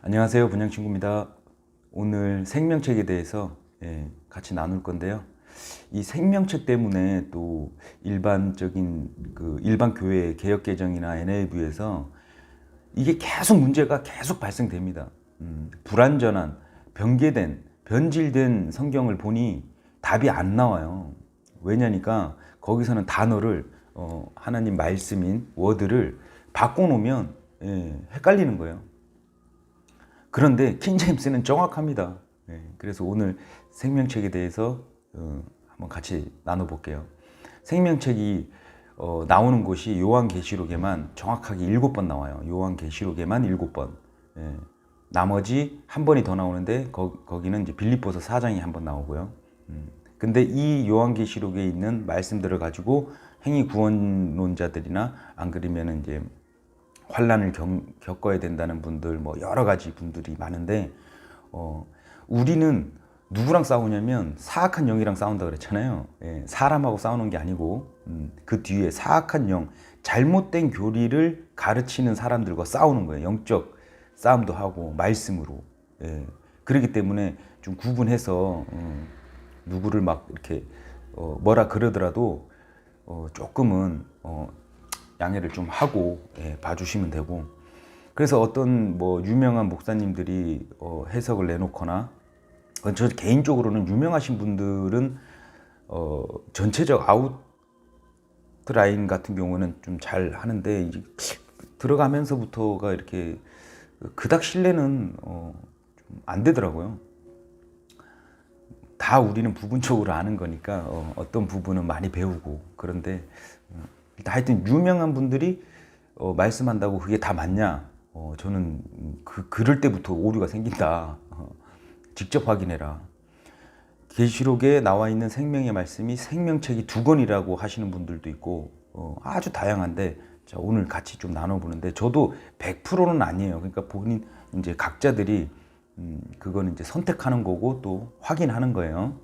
안녕하세요, 분양친구입니다. 오늘 생명책에 대해서 같이 나눌 건데요. 이 생명책 때문에 또 일반 교회 개혁 개정이나 NA부에서 이게 계속 문제가 계속 발생됩니다. 불완전한 변개된 변질된 성경을 보니 답이 안 나와요. 왜냐니까 거기서는 단어를 하나님 말씀인 워드를 바꿔놓으면 헷갈리는 거예요. 그런데 킹제임스는 정확합니다. 그래서 오늘 생명책에 대해서 한번 같이 나눠볼게요. 생명책이 나오는 곳이 요한계시록에만 정확하게 7번 나와요. 요한계시록에만 7번. 나머지 한 번이 더 나오는데 거기는 이제 빌립보서 4장이 한 번 나오고요. 근데 이 요한계시록에 있는 말씀들을 가지고 행위 구원론자들이나 안 그러면은 이제 환란을 겪어야 된다는 분들, 뭐 여러 가지 분들이 많은데 우리는 누구랑 싸우냐면 사악한 영이랑 싸운다 그랬잖아요. 사람하고 싸우는 게 아니고 그 뒤에 사악한 영, 잘못된 교리를 가르치는 사람들과 싸우는 거예요. 영적 싸움도 하고 말씀으로. 그렇기 때문에 좀 구분해서 누구를 막 이렇게 뭐라 그러더라도 조금은 양해를 좀 하고 봐주시면 되고. 그래서 어떤 뭐 유명한 목사님들이 해석을 내놓거나, 저 개인적으로는 유명하신 분들은 전체적 아웃라인 같은 경우는 좀 잘 하는데, 이제 들어가면서부터가 이렇게 그닥 신뢰는 좀 안 되더라고요. 다 우리는 부분적으로 아는 거니까 어떤 부분은 많이 배우고. 그런데 하여튼 유명한 분들이 말씀한다고 그게 다 맞냐? 저는 그럴 때부터 오류가 생긴다. 직접 확인해라. 계시록에 나와 있는 생명의 말씀이 생명책이 2권이라고 하시는 분들도 있고 아주 다양한데, 자, 오늘 같이 좀 나눠보는데, 저도 100%는 아니에요. 그러니까 본인 이제 각자들이 그거는 이제 선택하는 거고 또 확인하는 거예요.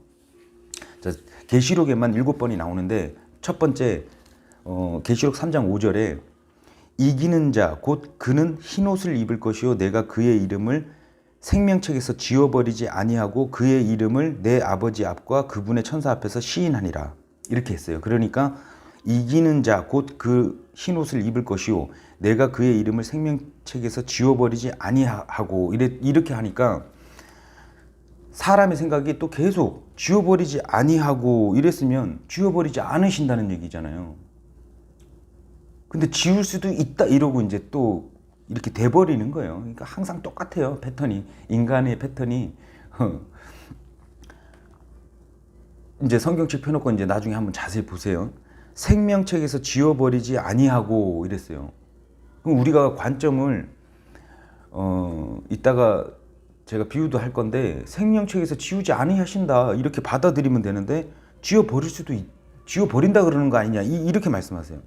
자, 계시록에만 7번이 나오는데, 첫 번째 계시록 3장 5절에 이기는 자 곧 그는 흰옷을 입을 것이요 내가 그의 이름을 생명책에서 지워버리지 아니하고 그의 이름을 내 아버지 앞과 그분의 천사 앞에서 시인하니라, 이렇게 했어요. 그러니까 이기는 자 곧 그 흰옷을 입을 것이요 내가 그의 이름을 생명책에서 지워버리지 아니하고, 이렇게 하니까 사람의 생각이 또 계속 지워버리지 아니하고 이랬으면 지워버리지 않으신다는 얘기잖아요. 근데 지울 수도 있다 이러고 이제 또 이렇게 돼버리는 거예요. 그러니까 항상 똑같아요, 패턴이. 인간의 패턴이. 이제 성경책 펴놓고 이제 나중에 한번 자세히 보세요. 생명책에서 지워버리지 아니하고 이랬어요. 그럼 우리가 관점을 이따가 제가 비유도 할 건데, 생명책에서 지우지 아니하신다 이렇게 받아들이면 되는데, 지워버린다 그러는 거 아니냐 이렇게 말씀하세요.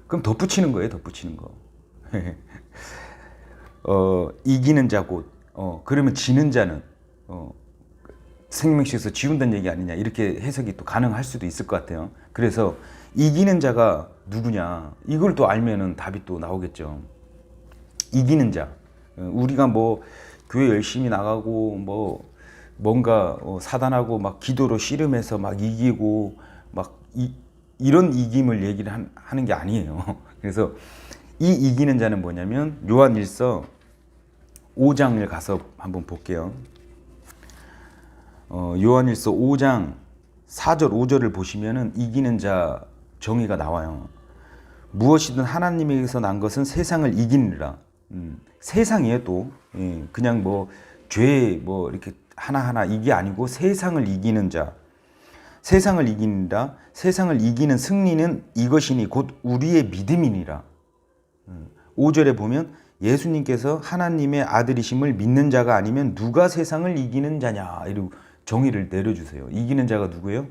그럼 덧붙이는 거예요, 덧붙이는 거. 이기는 자 곧, 그러면 지는 자는 생명책에서 지운다는 얘기 아니냐, 이렇게 해석이 또 가능할 수도 있을 것 같아요. 그래서 이기는 자가 누구냐, 이걸 또 알면은 답이 또 나오겠죠. 이기는 자, 우리가 뭐 교회 열심히 나가고 뭐 뭔가 사단하고 막 기도로 씨름해서 막 이기고 막 이런 이김을 얘기를 하는 게 아니에요. 그래서 이 이기는 자는 뭐냐면, 요한일서 5장을 가서 한번 볼게요. 요한일서 5장 4절 5절을 보시면은 이기는 자 정의가 나와요. 무엇이든 하나님에게서 난 것은 세상을 이기느라. 세상이에요. 또 그냥 뭐 죄 뭐 이렇게 하나하나 이게 아니고 세상을 이기는 자. 세상을 이기느라. 세상을 이기는 승리는 이것이니 곧 우리의 믿음이니라. 5절에 보면 예수님께서 하나님의 아들이심을 믿는 자가 아니면 누가 세상을 이기는 자냐, 이러고 정의를 내려주세요. 이기는 자가 누구예요?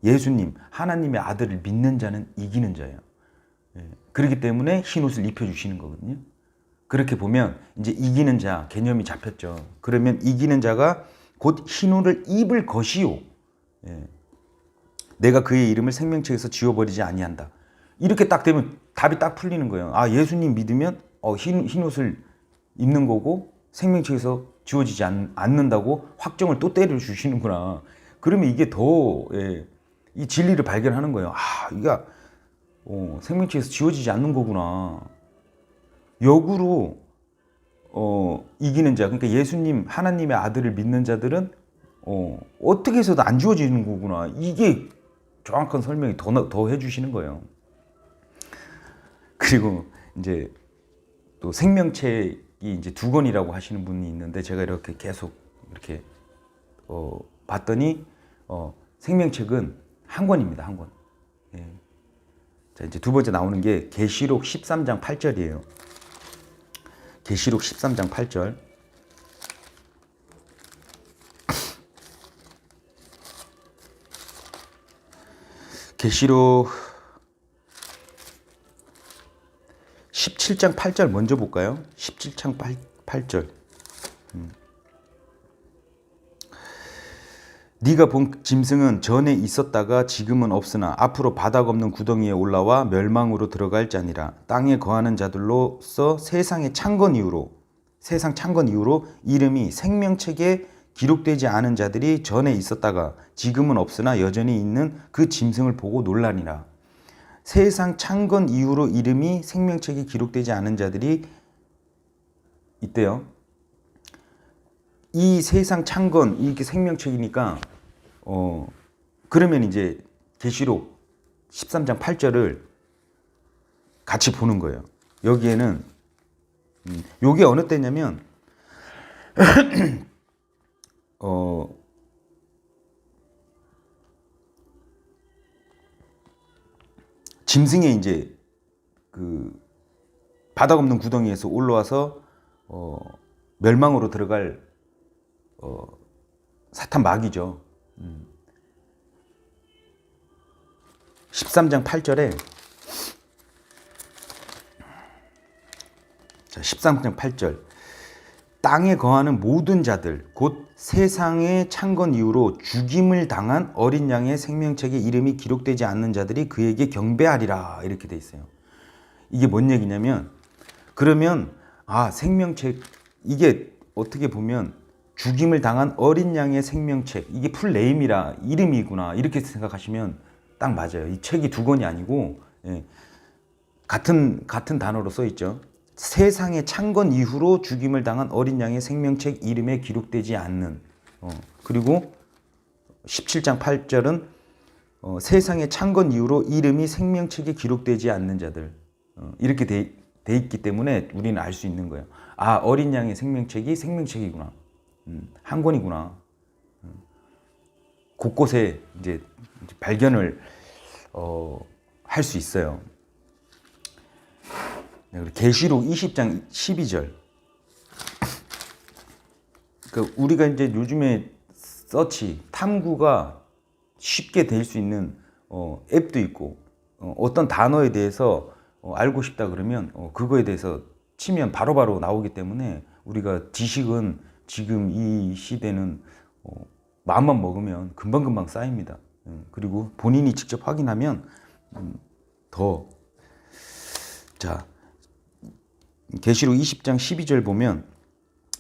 예수님, 하나님의 아들을 믿는 자는 이기는 자예요. 그렇기 때문에 흰옷을 입혀주시는 거거든요. 그렇게 보면 이제 이기는 자 개념이 잡혔죠. 그러면 이기는 자가 곧 흰옷을 입을 것이요 내가 그의 이름을 생명책에서 지워버리지 아니한다. 이렇게 딱 되면 답이 딱 풀리는 거예요. 아, 예수님 믿으면 흰옷을 있는 거고 생명책에서 지워지지 않는다고 확정을 또 때려 주시는구나. 그러면 이게 더 이 진리를 발견하는 거예요. 아, 이게 생명책에서 지워지지 않는 거구나. 역으로 이기는 자, 그러니까 예수님 하나님의 아들을 믿는 자들은 어떻게 해서도 안 지워지는 거구나. 이게 정확한 설명이 더 해주시는 거예요. 그리고 이제 또 생명책이 이제 두 권이라고 하시는 분이 있는데 제가 이렇게 계속 이렇게 봤더니 생명책은 한 권입니다. 한 권. 예. 자, 이제 두 번째 나오는 게 계시록 13장 8절이에요. 계시록 13장 8절. 계시록 17장 8절 먼저 볼까요? 17장 8절. 네가 본 짐승은 전에 있었다가 지금은 없으나 앞으로 바닥 없는 구덩이에 올라와 멸망으로 들어갈 자니라. 땅에 거하는 자들로서 세상 창건 이후로 이름이 생명책에 기록되지 않은 자들이 전에 있었다가 지금은 없으나 여전히 있는 그 짐승을 보고 놀라니라. 세상 창건 이후로 이름이 생명책에 기록되지 않은 자들이 있대요. 이 세상 창건, 이게 생명책이니까 그러면 이제 계시록 13장 8절을 같이 보는 거예요. 여기에는 요게 어느 때냐면 짐승의 이제 그 바닥 없는 구덩이에서 올라와서 멸망으로 들어갈 사탄 마귀죠. 13장 8절에 자, 13장 8절 땅에 거하는 모든 자들 곧 세상의 창건 이후로 죽임을 당한 어린 양의 생명책에 이름이 기록되지 않는 자들이 그에게 경배하리라 이렇게 돼 있어요. 이게 뭔 얘기냐면 그러면 생명책 이게 어떻게 보면 죽임을 당한 어린 양의 생명책 이게 풀네임이라 이름이구나 이렇게 생각하시면 딱 맞아요. 이 책이 두 권이 아니고 같은 단어로 써 있죠. 세상의 창건 이후로 죽임을 당한 어린 양의 생명책 이름에 기록되지 않는 그리고 17장 8절은 세상의 창건 이후로 이름이 생명책에 기록되지 않는 자들 이렇게 돼 있기 때문에 우리는 알 수 있는 거예요. 어린 양의 생명책이 생명책이구나. 한 권이구나. 곳곳에 이제 발견을 할 수 있어요. 계시록 20장 12절. 그러니까 우리가 이제 요즘에 서치, 탐구가 쉽게 될 수 있는 앱도 있고 어떤 단어에 대해서 알고 싶다 그러면 그거에 대해서 치면 바로바로 나오기 때문에 우리가 지식은 지금 이 시대는 마음만 먹으면 금방금방 쌓입니다. 그리고 본인이 직접 확인하면 더 자. 계시록 20장 12절 보면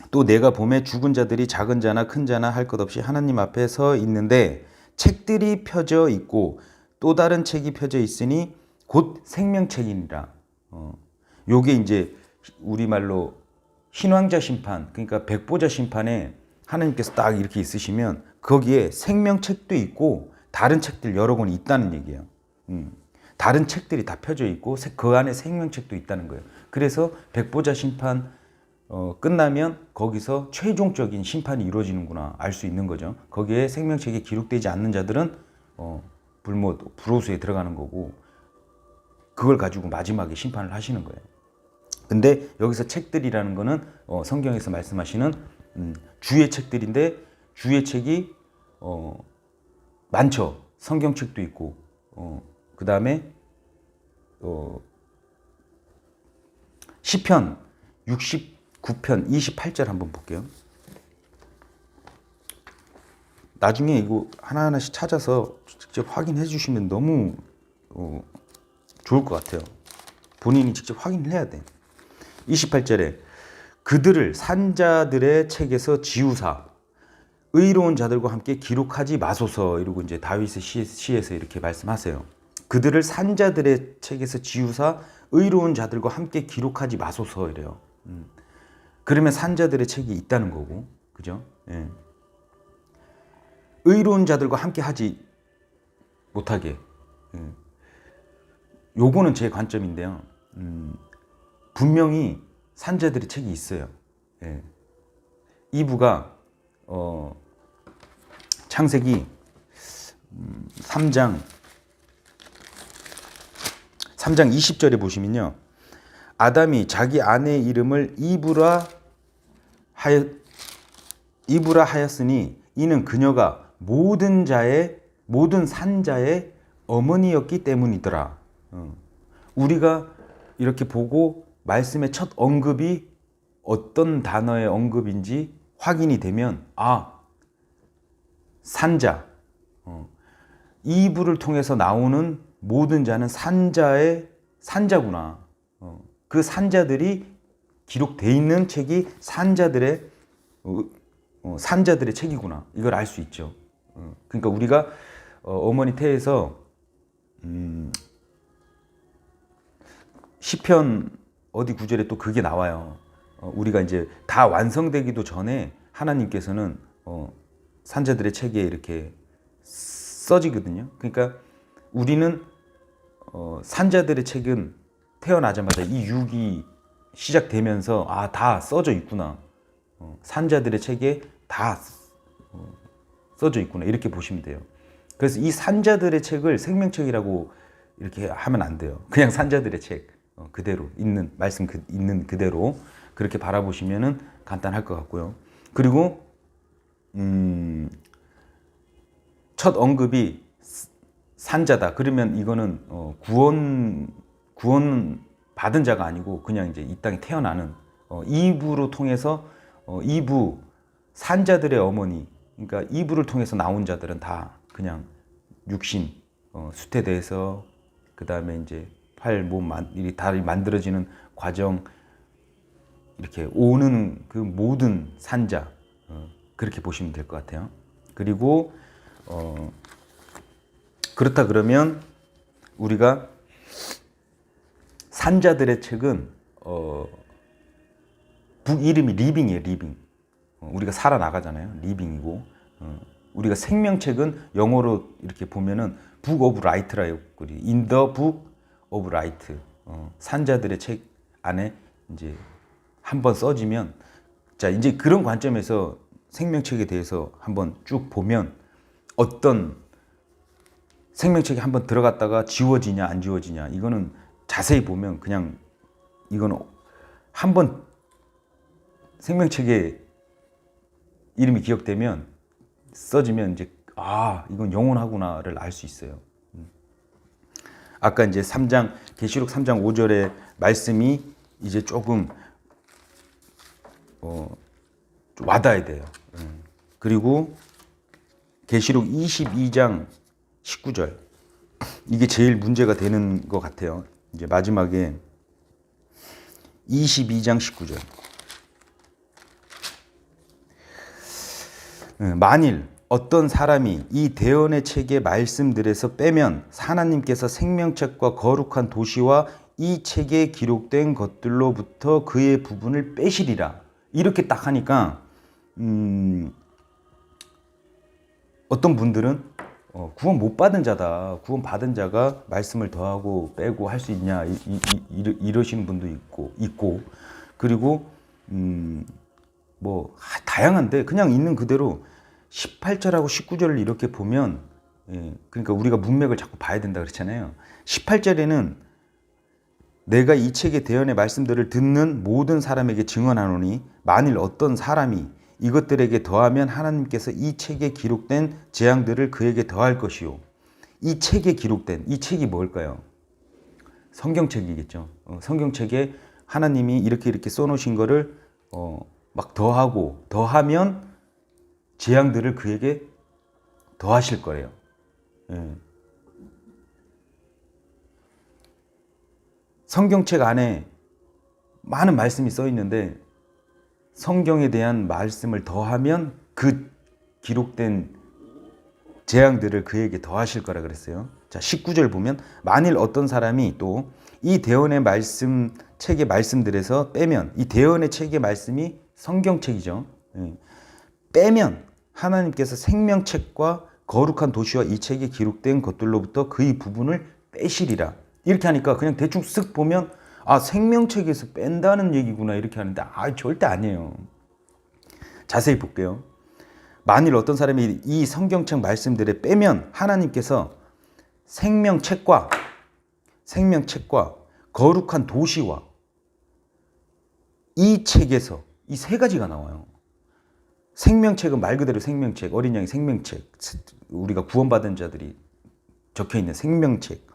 또 내가 보매 죽은 자들이 작은 자나 큰 자나 할 것 없이 하나님 앞에 서 있는데 책들이 펴져 있고 또 다른 책이 펴져 있으니 곧 생명책이니라. 요게 이제 우리말로 신왕자 심판 그러니까 백보자 심판에 하나님께서 딱 이렇게 있으시면 거기에 생명책도 있고 다른 책들 여러 권이 있다는 얘기예요. 다른 책들이 다 펴져 있고 그 안에 생명책도 있다는 거예요. 그래서 백보자 심판 끝나면 거기서 최종적인 심판이 이루어지는구나 알 수 있는 거죠. 거기에 생명책에 기록되지 않는 자들은 불호수에 들어가는 거고 그걸 가지고 마지막에 심판을 하시는 거예요. 근데 여기서 책들이라는 거는 성경에서 말씀하시는 주의 책들인데 주의 책이 많죠. 성경책도 있고 그 다음에 시편 69편 28절 한번 볼게요. 나중에 이거 하나하나씩 찾아서 직접 확인해 주시면 너무 좋을 것 같아요. 본인이 직접 확인을 해야 돼. 28절에 그들을 산자들의 책에서 지우사 의로운 자들과 함께 기록하지 마소서. 이러고 이제 다윗의 시에서 이렇게 말씀하세요. 그들을 산자들의 책에서 지우사 의로운 자들과 함께 기록하지 마소서 이래요. 그러면 산자들의 책이 있다는 거고, 그죠? 예. 의로운 자들과 함께 하지 못하게. 예. 요거는 제 관점인데요. 분명히 산자들의 책이 있어요. 예. 이브가 창세기 3장 20절에 보시면요. 아담이 자기 아내의 이름을 이브라 하였으니 이는 그녀가 모든 산자의 어머니였기 때문이더라. 우리가 이렇게 보고 말씀의 첫 언급이 어떤 단어의 언급인지 확인이 되면 산자, 이브를 통해서 나오는 모든 자는 산자구나. 그 산자들이 기록되어 있는 책이 산자들의 책이구나. 이걸 알 수 있죠. 그러니까 우리가 어머니 태에서 시편 어디 구절에 또 그게 나와요. 우리가 이제 다 완성되기도 전에 하나님께서는 산자들의 책에 이렇게 써지거든요. 그러니까 우리는 산자들의 책은 태어나자마자 이 육이 시작되면서 다 써져 있구나. 산자들의 책에 다 써져 있구나. 이렇게 보시면 돼요. 그래서 이 산자들의 책을 생명책이라고 이렇게 하면 안 돼요. 그냥 산자들의 책 그대로 있는 말씀 있는 그대로 그렇게 바라보시면은 간단할 것 같고요. 그리고 첫 언급이 산자다. 그러면 이거는 구원 받은 자가 아니고 그냥 이제 이 땅에 태어나는 이브로 통해서 이브 산자들의 어머니. 그러니까 이브를 통해서 나온 자들은 다 그냥 육신 수태돼서 그 다음에 이제 팔, 몸, 다리 만들어지는 과정 이렇게 오는 그 모든 산자 그렇게 보시면 될 것 같아요. 그리고 그렇다 그러면 우리가 산자들의 책은 북 이름이 리빙이에요. 리빙. 우리가 살아나가잖아요. 리빙이고 우리가 생명책은 영어로 이렇게 보면은 북 오브 라이트라고 In the book of light. 산자들의 책 안에 이제 한번 써지면 자 이제 그런 관점에서 생명책에 대해서 한번 쭉 보면 어떤 생명책에 한번 들어갔다가 지워지냐 안 지워지냐 이거는 자세히 보면 그냥 이거는 한번 생명책에 이름이 기억되면 써지면 이제 이건 영원하구나를 알 수 있어요. 아까 이제 계시록 3장 5절의 말씀이 이제 조금 와닿아야 돼요. 그리고 계시록 22장 19절 이게 제일 문제가 되는 것 같아요. 이제 마지막에 22장 19절 만일 어떤 사람이 이 대언의 책의 말씀들에서 빼면 하나님께서 생명책과 거룩한 도시와 이 책에 기록된 것들로부터 그의 부분을 빼시리라. 이렇게 딱 하니까 어떤 분들은 구원 못 받은 자다. 구원 받은 자가 말씀을 더하고 빼고 할 수 있냐 이러시는 분도 있고 그리고 뭐 다양한데 그냥 있는 그대로 18절하고 19절을 이렇게 보면 그러니까 우리가 문맥을 자꾸 봐야 된다 그랬잖아요. 18절에는 내가 이 책의 대언의 말씀들을 듣는 모든 사람에게 증언하노니 만일 어떤 사람이 이것들에게 더하면 하나님께서 이 책에 기록된 재앙들을 그에게 더할 것이요. 이 책에 기록된 이 책이 뭘까요? 성경책이겠죠. 성경책에 하나님이 이렇게 써놓으신 거를 막 더하면 재앙들을 그에게 더하실 거예요. 성경책 안에 많은 말씀이 써 있는데 성경에 대한 말씀을 더하면 그 기록된 재앙들을 그에게 더하실 거라 그랬어요. 자, 19절 보면 만일 어떤 사람이 또 이 대언의 말씀 책의 말씀들에서 빼면, 이 대언의 책의 말씀이 성경책이죠. 빼면 하나님께서 생명책과 거룩한 도시와 이 책에 기록된 것들로부터 그의 부분을 빼시리라. 이렇게 하니까 그냥 대충 쓱 보면 아, 생명책에서 뺀다는 얘기구나 이렇게 하는데 절대 아니에요. 자세히 볼게요. 만일 어떤 사람이 이 성경책 말씀들에 빼면 하나님께서 생명책과 거룩한 도시와 이 책에서 이 세 가지가 나와요. 생명책은 말 그대로 생명책, 어린 양의 생명책, 우리가 구원받은 자들이 적혀있는 생명책.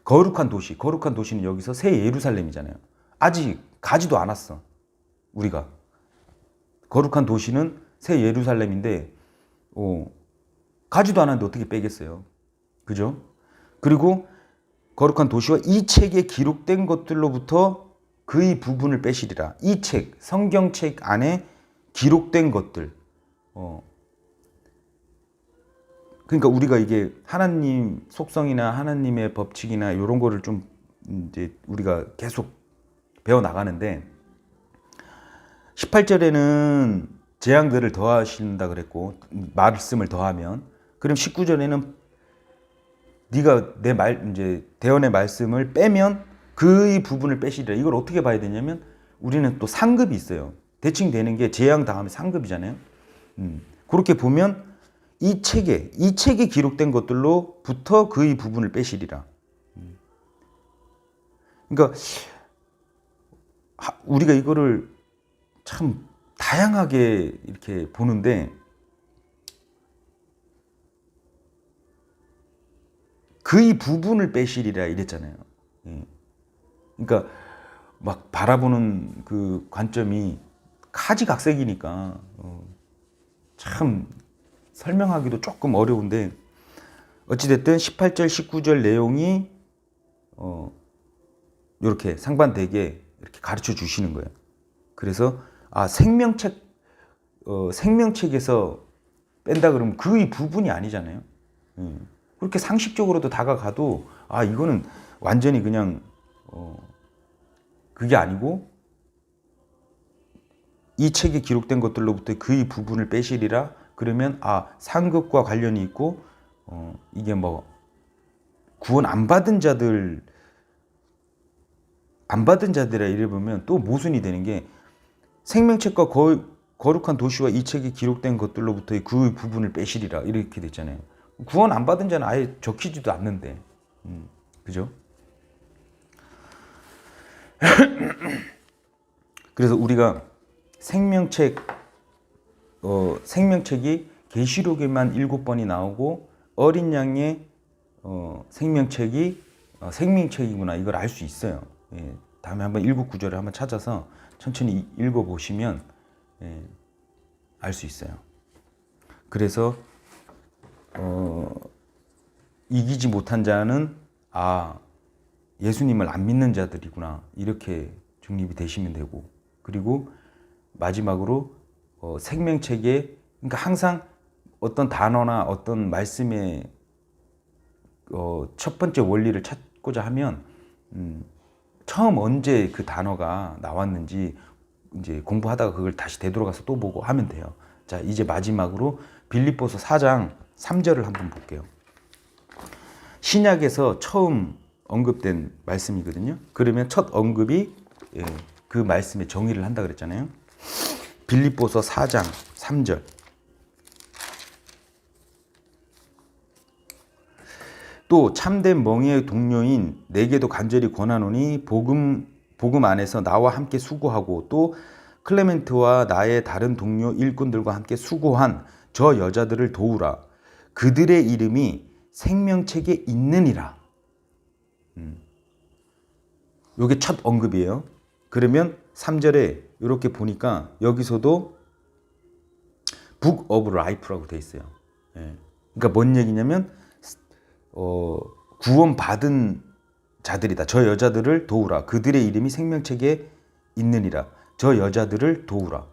거룩한 도시는 여기서 새 예루살렘이잖아요. 아직 가지도 않았어, 우리가. 거룩한 도시는 새 예루살렘인데 가지도 않았는데 어떻게 빼겠어요? 그죠? 그리고 거룩한 도시와 이 책에 기록된 것들로부터 그의 부분을 빼시리라. 이 책, 성경책 안에 기록된 것들. 그러니까 우리가 이게 하나님 속성이나 하나님의 법칙이나 이런 거를 좀 이제 우리가 계속 배워 나가는데 18절에는 재앙들을 더하신다 그랬고 말씀을 더하면, 그럼 19절에는 네가 내 이제 대언의 말씀을 빼면 그의 부분을 빼시리라. 이걸 어떻게 봐야 되냐면 우리는 또 상급이 있어요. 대칭 되는 게 재앙 다음에 상급이잖아요. 그렇게 보면 이 책에 기록된 것들로부터 그의 부분을 빼시리라. 그러니까 우리가 이거를 참 다양하게 이렇게 보는데 그의 부분을 빼시리라 이랬잖아요. 그러니까 막 바라보는 그 관점이 가지각색이니까 참 설명하기도 조금 어려운데, 어찌됐든 18절, 19절 내용이 이렇게 상반되게 이렇게 가르쳐 주시는 거예요. 그래서 생명책에서 뺀다 그러면 그의 부분이 아니잖아요. 그렇게 상식적으로도 다가가도 이거는 완전히 그냥 그게 아니고 이 책에 기록된 것들로부터 그의 부분을 빼시리라. 그러면 상급과 관련이 있고 이게 뭐 구원 안 받은 자들이라 이래 보면 또 모순이 되는 게 생명책과 거룩한 도시와 이 책에 기록된 것들로부터의 그 부분을 빼시리라 이렇게 됐잖아요. 구원 안 받은 자는 아예 적히지도 않는데, 그죠? 그래서 우리가 생명책이 계시록에만 7번이 나오고 어린 양의 생명책이 생명책이구나 이걸 알 수 있어요. 다음에 한번 7, 9절을 한번 찾아서 천천히 읽어보시면 알 수 있어요. 그래서 이기지 못한 자는 예수님을 안 믿는 자들이구나 이렇게 중립이 되시면 되고, 그리고 마지막으로 생명책에, 그러니까 항상 어떤 단어나 어떤 말씀의 첫 번째 원리를 찾고자 하면 처음 언제 그 단어가 나왔는지 이제 공부하다가 그걸 다시 되돌아가서 또 보고 하면 돼요. 자, 이제 마지막으로 빌립보서 4장 3절을 한번 볼게요. 신약에서 처음 언급된 말씀이거든요. 그러면 첫 언급이 그 말씀의 정의를 한다 그랬잖아요. 빌립보서 4장 3절. 또 참된 멍에의 동료인 내게도 간절히 권하노니 복음 안에서 나와 함께 수고하고 또 클레멘트와 나의 다른 동료 일꾼들과 함께 수고한 저 여자들을 도우라. 그들의 이름이 생명책에 있느니라. 이게 첫 언급이에요. 그러면 3절에 이렇게 보니까 여기서도 Book of Life라고 돼 있어요. 그러니까 뭔 얘기냐면 구원받은 자들이다. 저 여자들을 도우라. 그들의 이름이 생명책에 있느니라. 저 여자들을 도우라.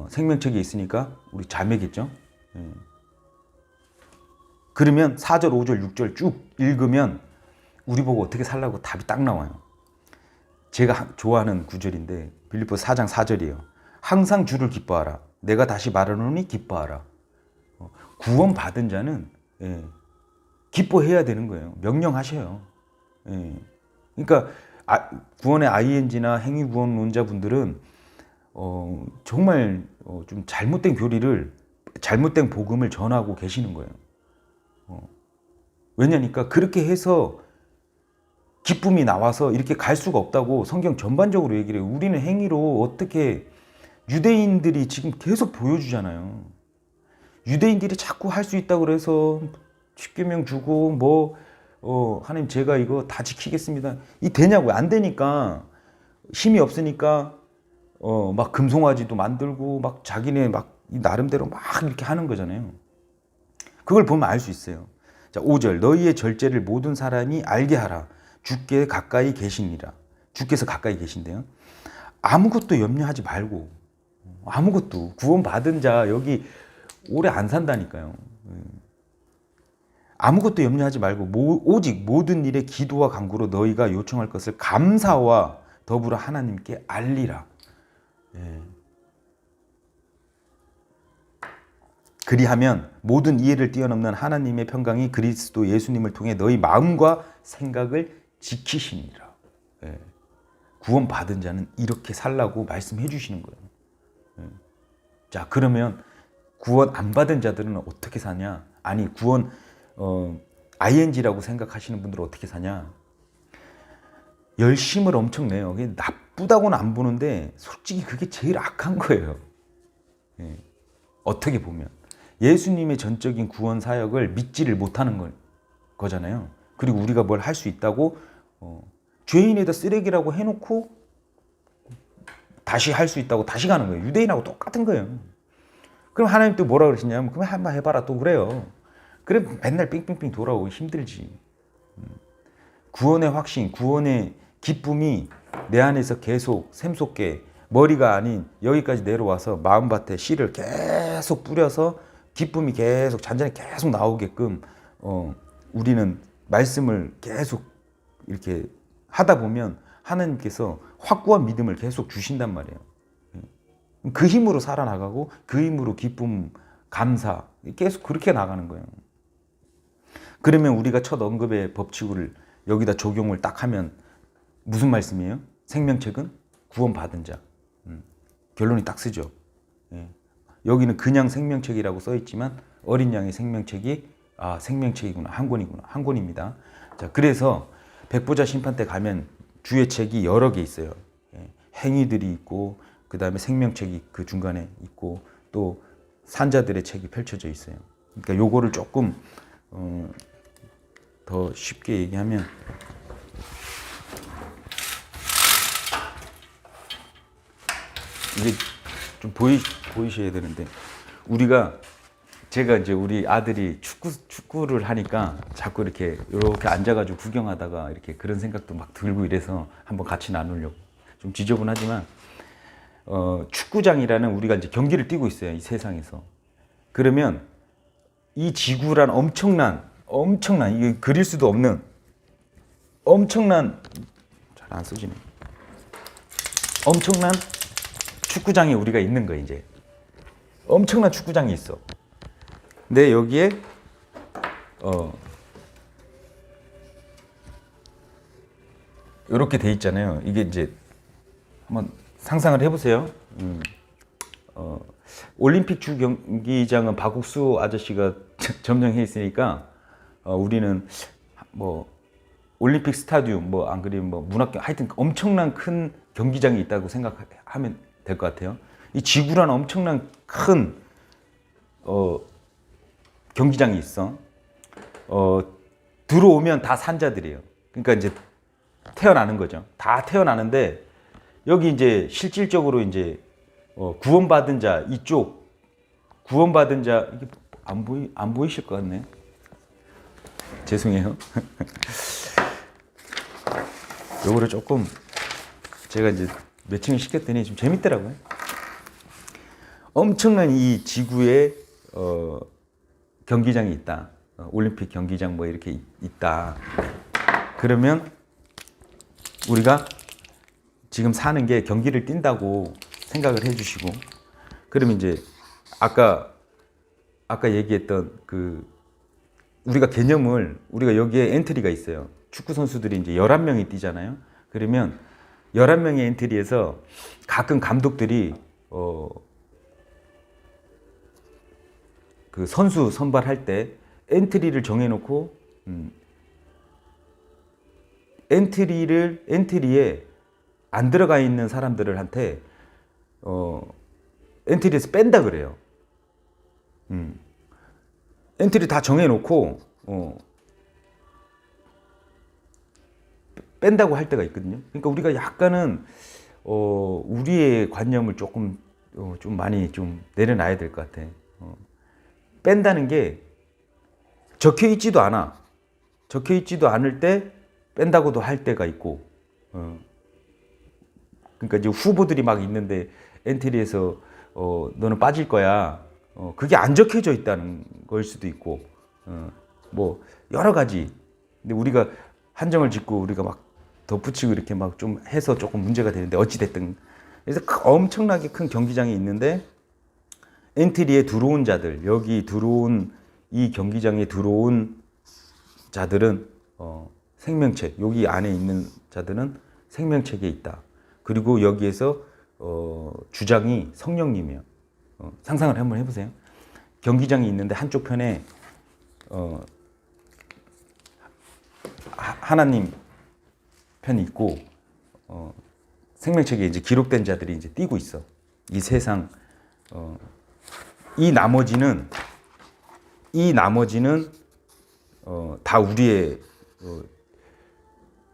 생명책이 있으니까 우리 자매겠죠. 예. 그러면 4절, 5절, 6절 쭉 읽으면 우리 보고 어떻게 살라고 답이 딱 나와요. 제가 좋아하는 구절인데 빌립보서 4장 4절이에요. 항상 주를 기뻐하라. 내가 다시 말하노니 기뻐하라. 구원 받은 자는 기뻐해야 되는 거예요. 명령하셔요. 그러니까 구원의 ING나 행위구원론자분들은 정말 좀 잘못된 교리를, 잘못된 복음을 전하고 계시는 거예요. 왜냐니까 그렇게 해서 기쁨이 나와서 이렇게 갈 수가 없다고 성경 전반적으로 얘기를 해요. 우리는 행위로 어떻게, 유대인들이 지금 계속 보여주잖아요. 유대인들이 자꾸 할 수 있다고 그래서 십계명 주고 하나님 제가 이거 다 지키겠습니다. 이 되냐고요? 안 되니까, 힘이 없으니까 막 금송아지도 만들고 막 자기네 막 나름대로 막 이렇게 하는 거잖아요. 그걸 보면 알 수 있어요. 자, 5절 너희의 절제를 모든 사람이 알게 하라. 주께 가까이 계시니라. 주께서 가까이 계신대요. 아무것도 염려하지 말고, 아무것도, 구원받은 자 여기 오래 안 산다니까요. 아무것도 염려하지 말고 오직 모든 일에 기도와 간구로 너희가 요청할 것을 감사와 더불어 하나님께 알리라. 그리하면 모든 이해를 뛰어넘는 하나님의 평강이 그리스도 예수님을 통해 너희 마음과 생각을 지키시니라. 구원 받은 자는 이렇게 살라고 말씀해 주시는 거예요. 자, 그러면 구원 안 받은 자들은 어떻게 사냐? 아니, 구원 ING라고 생각하시는 분들은 어떻게 사냐? 열심을 엄청 내요. 그게 나쁘다고는 안 보는데 솔직히 그게 제일 악한 거예요. 어떻게 보면 예수님의 전적인 구원 사역을 믿지를 못하는 거잖아요. 그리고 우리가 뭘 할 수 있다고 죄인에다 쓰레기라고 해놓고 다시 할 수 있다고 다시 가는 거예요. 유대인하고 똑같은 거예요. 그럼 하나님 또 뭐라 그러시냐면, 그럼 한번 해봐라 또 그래요. 그래 맨날 삥삥삥 돌아오고 힘들지. 구원의 확신, 구원의 기쁨이 내 안에서 계속 샘솟게, 머리가 아닌 여기까지 내려와서 마음밭에 씨를 계속 뿌려서 기쁨이 계속 잔잔히 계속 나오게끔 우리는 말씀을 계속 이렇게 하다 보면 하나님께서 확고한 믿음을 계속 주신단 말이에요. 그 힘으로 살아나가고 그 힘으로 기쁨, 감사 계속 그렇게 나가는 거예요. 그러면 우리가 첫 언급의 법칙을 여기다 적용을 딱 하면 무슨 말씀이에요? 생명책은 구원받은 자. 결론이 딱 쓰죠. 여기는 그냥 생명책이라고 써 있지만 어린 양의 생명책이 생명책이구나, 한 권이구나, 한 권입니다. 자, 그래서 백보자 심판 때 가면 주의 책이 여러 개 있어요. 행위들이 있고 그 다음에 생명책이 그 중간에 있고 또 산자들의 책이 펼쳐져 있어요. 그러니까 요거를 조금 더 쉽게 얘기하면 이게 좀 보이셔야 되는데, 제가 이제 우리 아들이 축구를 하니까 자꾸 이렇게 앉아가지고 구경하다가 이렇게 그런 생각도 막 들고 이래서 한번 같이 나누려고. 좀 지저분하지만 축구장이라는 우리가 이제 경기를 뛰고 있어요, 이 세상에서. 그러면 이 지구란 엄청난 이게 그릴 수도 없는 엄청난, 잘 안 써지네, 엄청난 축구장에 우리가 있는 거예요. 이제 엄청난 축구장이 있어. 근데 여기에 이렇게 돼 있잖아요. 이게 이제 한번 상상을 해보세요. 올림픽 주 경기장은 박국수 아저씨가 점령해 있으니까 우리는 뭐 올림픽 스타디움 안 그리면 문학경, 하여튼 엄청난 큰 경기장이 있다고 생각하면 될 것 같아요. 이 지구란 엄청난 큰 경기장이 있어. 들어오면 다 산자들이에요. 그러니까 이제 태어나는 거죠. 다 태어나는데 여기 이제 실질적으로 이제 구원받은 자, 이쪽 구원받은 자, 이게 안 보이실 것 같네. 죄송해요. 요거를 조금 제가 이제 매칭을 시켰더니 좀 재밌더라고요. 엄청난 이 지구에 경기장이 있다. 올림픽 경기장 뭐 이렇게 있다. 그러면 우리가 지금 사는 게 경기를 뛴다고 생각을 해주시고, 그러면 이제 아까 얘기했던 그 우리가 개념을, 우리가 여기에 엔트리가 있어요. 축구 선수들이 이제 11명이 뛰잖아요. 그러면 11명의 엔트리에서 가끔 감독들이 그 선수 선발할 때 엔트리를 정해놓고 엔트리에 안 들어가 있는 사람들을 한테 엔트리에서 뺀다 그래요. 엔트리 다 정해놓고 뺀다고 할 때가 있거든요. 그러니까 우리가 약간은 우리의 관념을 조금 좀 많이 좀 내려놔야 될 것 같아. 뺀다는 게 적혀 있지도 않아. 적혀 있지도 않을 때 뺀다고도 할 때가 있고. 그러니까 이제 후보들이 막 있는데 엔트리에서 너는 빠질 거야. 그게 안 적혀져 있다는 걸 수도 있고. 뭐 여러 가지. 근데 우리가 한정을 짓고 우리가 막 덧붙이고 이렇게 막 좀 해서 조금 문제가 되는데 어찌 됐든, 그래서 엄청나게 큰 경기장이 있는데 엔트리에 들어온 자들, 여기 들어온 이 경기장에 들어온 자들은 생명책, 여기 안에 있는 자들은 생명책에 있다. 그리고 여기에서 주장이 성령님이에요. 상상을 한번 해보세요. 경기장이 있는데 한쪽 편에 하나님 편이 있고 생명책에 이제 기록된 자들이 이제 뛰고 있어. 이 세상 이 나머지는 다 우리의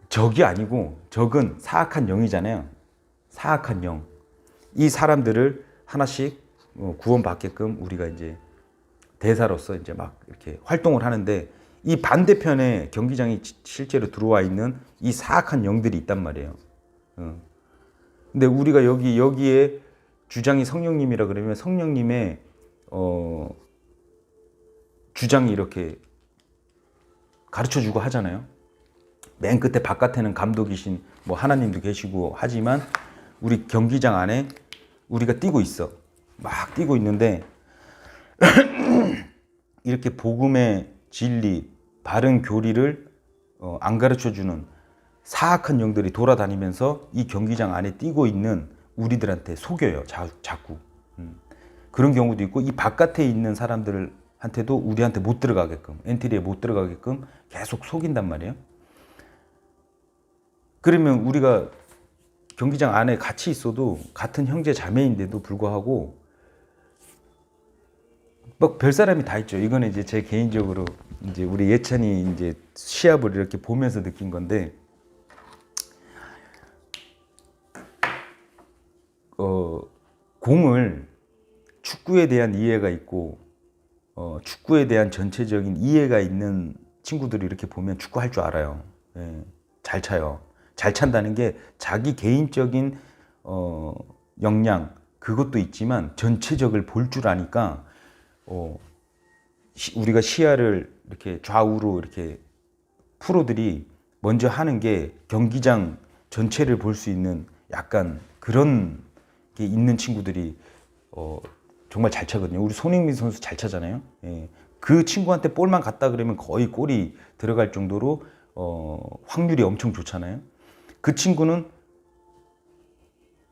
적이 아니고, 적은 사악한 영이잖아요. 사악한 영. 이 사람들을 하나씩 구원받게끔 우리가 이제 대사로서 이제 막 이렇게 활동을 하는데, 이 반대편에 경기장이 실제로 들어와 있는 이 사악한 영들이 있단 말이에요. 근데 우리가 여기에 주장이 성령님이라 그러면 성령님의 주장이 이렇게 가르쳐주고 하잖아요. 맨 끝에 바깥에는 감독이신 뭐 하나님도 계시고 하지만 우리 경기장 안에 우리가 뛰고 있어. 막 뛰고 있는데 이렇게 복음의 진리, 바른 교리를 안 가르쳐주는 사악한 영들이 돌아다니면서 이 경기장 안에 뛰고 있는 우리들한테 속여요. 자꾸. 그런 경우도 있고, 이 바깥에 있는 사람들한테도 우리한테 못 들어가게끔, 엔트리에 못 들어가게끔 계속 속인단 말이에요. 그러면 우리가 경기장 안에 같이 있어도 같은 형제 자매인데도 불구하고 막 별 사람이 다 있죠. 이거는 이제 제 개인적으로 이제 우리 예찬이 이제 시합을 이렇게 보면서 느낀 건데, 공을 축구에 대한 이해가 있고 축구에 대한 전체적인 이해가 있는 친구들이 이렇게 보면 축구 할 줄 알아요. 예, 잘 차요. 잘 찬다는 게 자기 개인적인 역량 그것도 있지만 전체적을 볼 줄 아니까 우리가 시야를 이렇게 좌우로 이렇게 프로들이 먼저 하는 게 경기장 전체를 볼 수 있는 약간 그런 게 있는 친구들이 정말 잘 차거든요. 우리 손흥민 선수 잘 차잖아요. 예. 그 친구한테 볼만 갔다 그러면 거의 골이 들어갈 정도로 확률이 엄청 좋잖아요. 그 친구는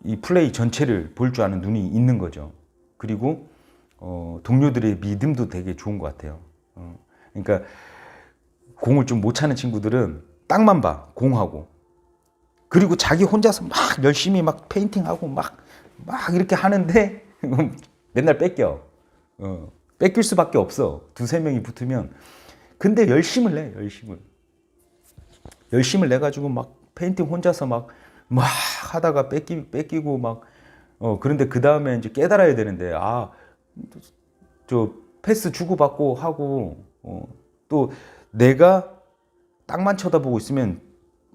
이 플레이 전체를 볼 줄 아는 눈이 있는 거죠. 그리고 동료들의 믿음도 되게 좋은 것 같아요. 그러니까 공을 좀 못 차는 친구들은 땅만 봐, 공하고. 그리고 자기 혼자서 막 열심히 막 페인팅하고 막 이렇게 하는데 맨날 뺏겨. 뺏길 수밖에 없어. 두세 명이 붙으면. 근데 열심을 내, 열심을 내가지고 막 페인팅 혼자서 막 하다가 뺏기고 막 그런데 그 다음에 이제 깨달아야 되는데 저 패스 주고받고 하고 또 내가 땅만 쳐다보고 있으면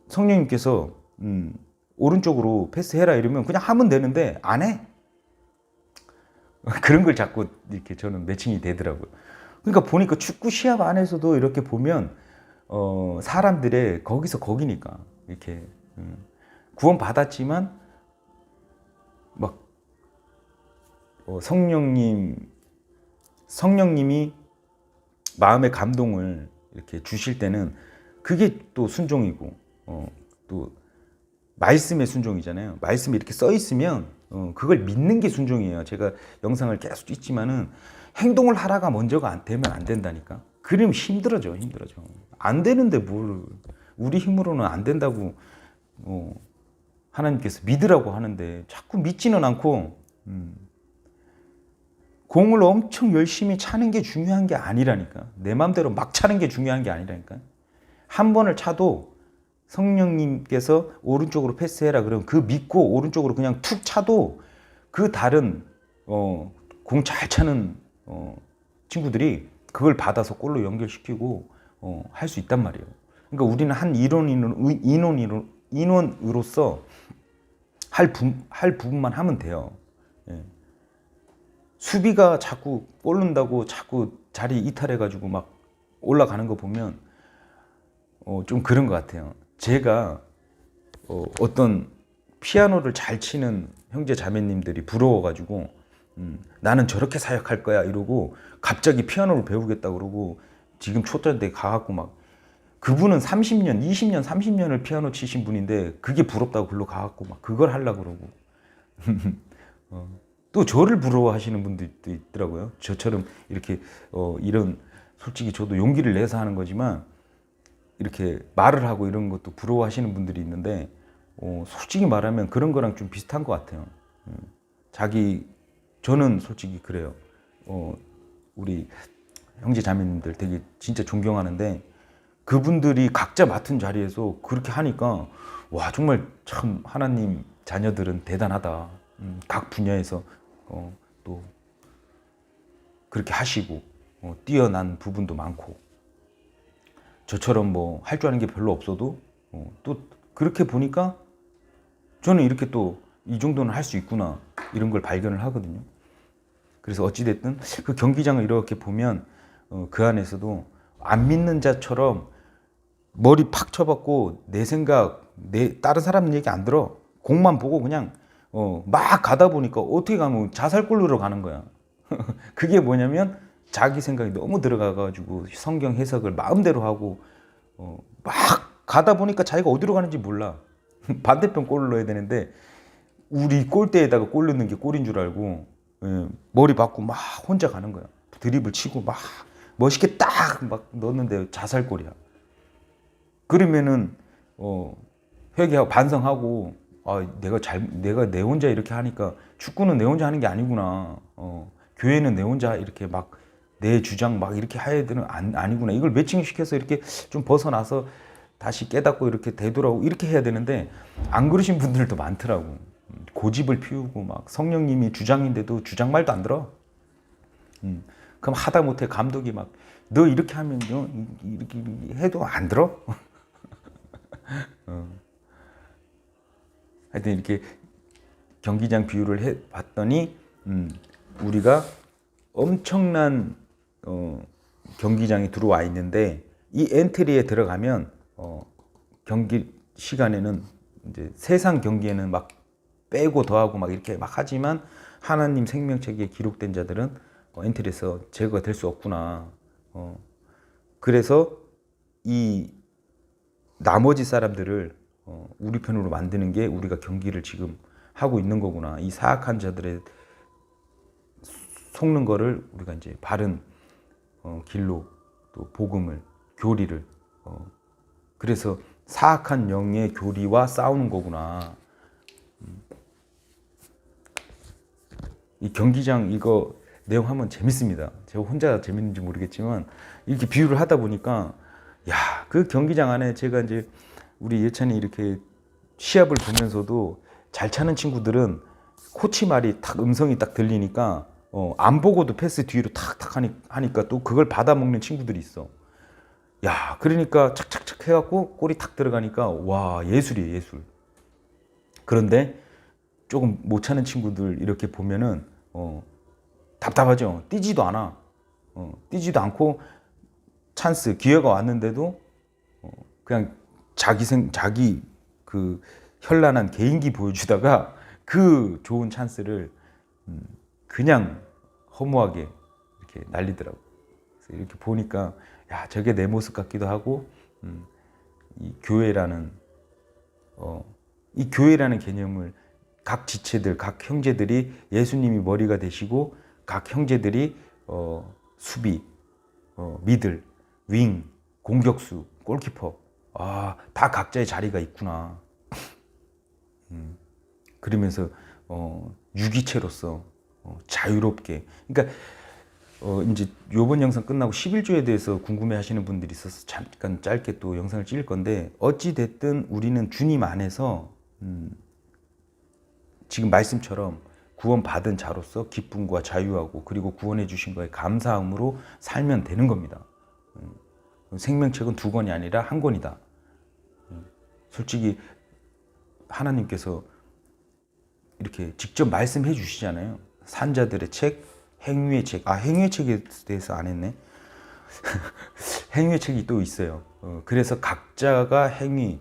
성령님께서 오른쪽으로 패스해라 이러면 그냥 하면 되는데 안 해. 그런 걸 자꾸 이렇게 저는 매칭이 되더라고요. 그러니까 보니까 축구 시합 안에서도 이렇게 보면 사람들의 거기서 거기니까 이렇게 구원 받았지만 막 성령님이 마음의 감동을 이렇게 주실 때는 그게 또 순종이고 또 말씀의 순종이잖아요. 말씀이 이렇게 써 있으면 그걸 믿는 게 순종이에요. 제가 영상을 계속 찍지만은 행동을 하라가 먼저가 되면 안 된다니까. 그러면 힘들어져. 안 되는데 뭘 우리 힘으로는 안 된다고 하나님께서 믿으라고 하는데 자꾸 믿지는 않고 공을 엄청 열심히 차는 게 중요한 게 아니라니까. 내 마음대로 막 차는 게 중요한 게 아니라니까. 한 번을 차도 성령님께서 오른쪽으로 패스해라 그러면 그 믿고 오른쪽으로 그냥 툭 차도 그 다른 공 잘 차는 친구들이 그걸 받아서 골로 연결시키고 할 수 있단 말이에요. 그러니까 우리는 한 인원으로서 할 부분만 하면 돼요. 예. 수비가 자꾸 골 넣는다고 자꾸 자리 이탈해가지고 막 올라가는 거 보면 좀 그런 것 같아요. 제가 어떤 피아노를 잘 치는 형제 자매님들이 부러워가지고 나는 저렇게 사역할 거야 이러고 갑자기 피아노를 배우겠다 그러고 지금 초짜인데 가갖고 막 그분은 30년, 20년, 30년을 피아노 치신 분인데 그게 부럽다고 글로 가갖고 막 그걸 하려고 그러고 또 저를 부러워하시는 분들도 있더라고요. 저처럼 이렇게 이런 솔직히 저도 용기를 내서 하는 거지만 이렇게 말을 하고 이런 것도 부러워하시는 분들이 있는데 솔직히 말하면 그런 거랑 좀 비슷한 것 같아요. 저는 솔직히 그래요. 우리 형제 자매님들 되게 진짜 존경하는데 그분들이 각자 맡은 자리에서 그렇게 하니까 와 정말 참 하나님 자녀들은 대단하다. 각 분야에서 또 그렇게 하시고 뛰어난 부분도 많고 저처럼 뭐 할 줄 아는 게 별로 없어도 또 그렇게 보니까 저는 이렇게 또 이 정도는 할 수 있구나 이런 걸 발견을 하거든요. 그래서 어찌됐든 그 경기장을 이렇게 보면 그 안에서도 안 믿는 자처럼 머리 팍 쳐박고 내 생각, 다른 사람 얘기 안 들어. 공만 보고 그냥 막 가다 보니까 어떻게 가면 자살골로로 가는 거야. 그게 뭐냐면 자기 생각이 너무 들어가가지고 성경 해석을 마음대로 하고 막 가다 보니까 자기가 어디로 가는지 몰라. 반대편 골을 넣어야 되는데 우리 골대에다가 골 넣는 게 골인 줄 알고 머리 박고 막 혼자 가는 거야. 드리블 치고 막 멋있게 딱 막 넣었는데 자살골이야. 그러면은 회개하고 반성하고 내가 내 혼자 이렇게 하니까 축구는 내 혼자 하는 게 아니구나. 교회는 내 혼자 이렇게 막 내 주장 막 이렇게 해야 되는 아니구나. 이걸 매칭시켜서 이렇게 좀 벗어나서 다시 깨닫고 이렇게 되돌아오고 이렇게 해야 되는데 안 그러신 분들도 많더라고. 고집을 피우고 막 성령님이 주장인데도 주장 말도 안 들어. 그럼 하다못해 감독이 막 너 이렇게 하면 이렇게 해도 안 들어. 하여튼 이렇게 경기장 비유를 해봤더니 우리가 엄청난 경기장이 들어와 있는데 이 엔트리에 들어가면 경기 시간에는 이제 세상 경기에는 막 빼고 더하고 막 이렇게 막 하지만 하나님 생명책에 기록된 자들은 엔트리에서 제거가 될 수 없구나. 그래서 이 나머지 사람들을 우리 편으로 만드는 게 우리가 경기를 지금 하고 있는 거구나. 이 사악한 자들의 속는 거를 우리가 이제 바른 길로 또 복음을 교리를 그래서 사악한 영의 교리와 싸우는 거구나. 이 경기장 이거 내용하면 재밌습니다. 제가 혼자 재밌는지 모르겠지만 이렇게 비유를 하다 보니까 그 경기장 안에 제가 이제 우리 예찬이 이렇게 시합을 보면서도 잘 차는 친구들은 코치 말이 탁 음성이 딱 들리니까 안 보고도 패스 뒤로 탁탁 하니까 또 그걸 받아먹는 친구들이 있어. 그러니까 착착착 해갖고 골이 탁 들어가니까 와 예술이에요 예술. 그런데 조금 못 차는 친구들 이렇게 보면은 답답하죠. 뛰지도 않아. 뛰지도 않고 찬스, 기회가 왔는데도 그냥 자기 그 현란한 개인기 보여주다가 그 좋은 찬스를 그냥 허무하게 이렇게 날리더라고. 그래서 이렇게 보니까 야, 저게 내 모습 같기도 하고, 이 교회라는 개념을 각 지체들, 각 형제들이 예수님이 머리가 되시고, 각 형제들이 수비, 미들, 윙, 공격수, 골키퍼, 다 각자의 자리가 있구나. 그러면서 유기체로서 자유롭게, 그러니까 이제 요번 영상 끝나고 11조에 대해서 궁금해하시는 분들이 있어서 잠깐 짧게 또 영상을 찍을 건데, 어찌 됐든 우리는 주님 안에서 지금 말씀처럼 구원받은 자로서 기쁨과 자유하고, 그리고 구원해 주신 거에 감사함으로 살면 되는 겁니다. 생명책은 2권이 아니라 1권이다. 솔직히 하나님께서 이렇게 직접 말씀해 주시잖아요. 산자들의 책, 행위의 책. 행위의 책에 대해서 안 했네. 행위의 책이 또 있어요. 그래서 각자가 행위,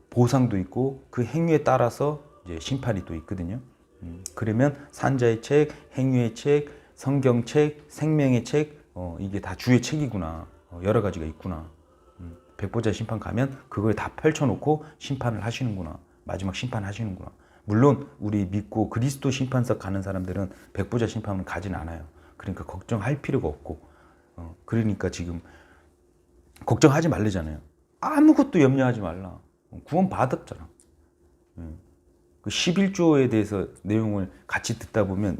보상도 있고, 그 행위에 따라서 이제 심판이 또 있거든요. 그러면 산자의 책, 행위의 책, 성경책, 생명의 책, 이게 다 주의 책이구나. 여러 가지가 있구나. 백보자 심판 가면 그걸 다 펼쳐놓고 심판을 하시는구나. 마지막 심판하시는구나. 물론 우리 믿고 그리스도 심판석 가는 사람들은 백보자 심판은 가진 않아요. 그러니까 걱정할 필요가 없고, 그러니까 지금 걱정하지 말래잖아요. 아무것도 염려하지 말라. 구원 받았잖아. 그 11조에 대해서 내용을 같이 듣다 보면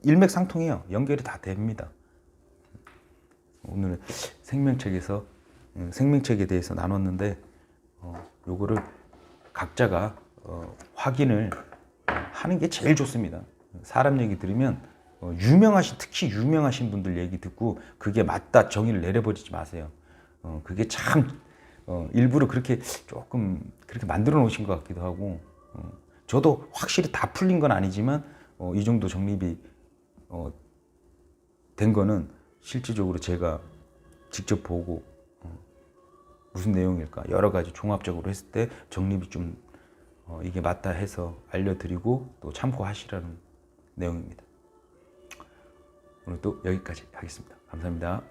일맥상통해요. 연결이 다 됩니다. 오늘 생명책에 대해서 나눴는데, 요거를 각자가 확인을 하는 게 제일 좋습니다. 사람 얘기 들으면 특히 유명하신 분들 얘기 듣고 그게 맞다 정의를 내려버리지 마세요. 그게 참 일부러 그렇게 조금 그렇게 만들어 놓으신 것 같기도 하고, 저도 확실히 다 풀린 건 아니지만 이 정도 정립이 된 거는 실질적으로 제가 직접 보고 무슨 내용일까 여러 가지 종합적으로 했을 때 정립이 좀 이게 맞다 해서 알려드리고 또 참고하시라는 내용입니다. 오늘 또 여기까지 하겠습니다. 감사합니다.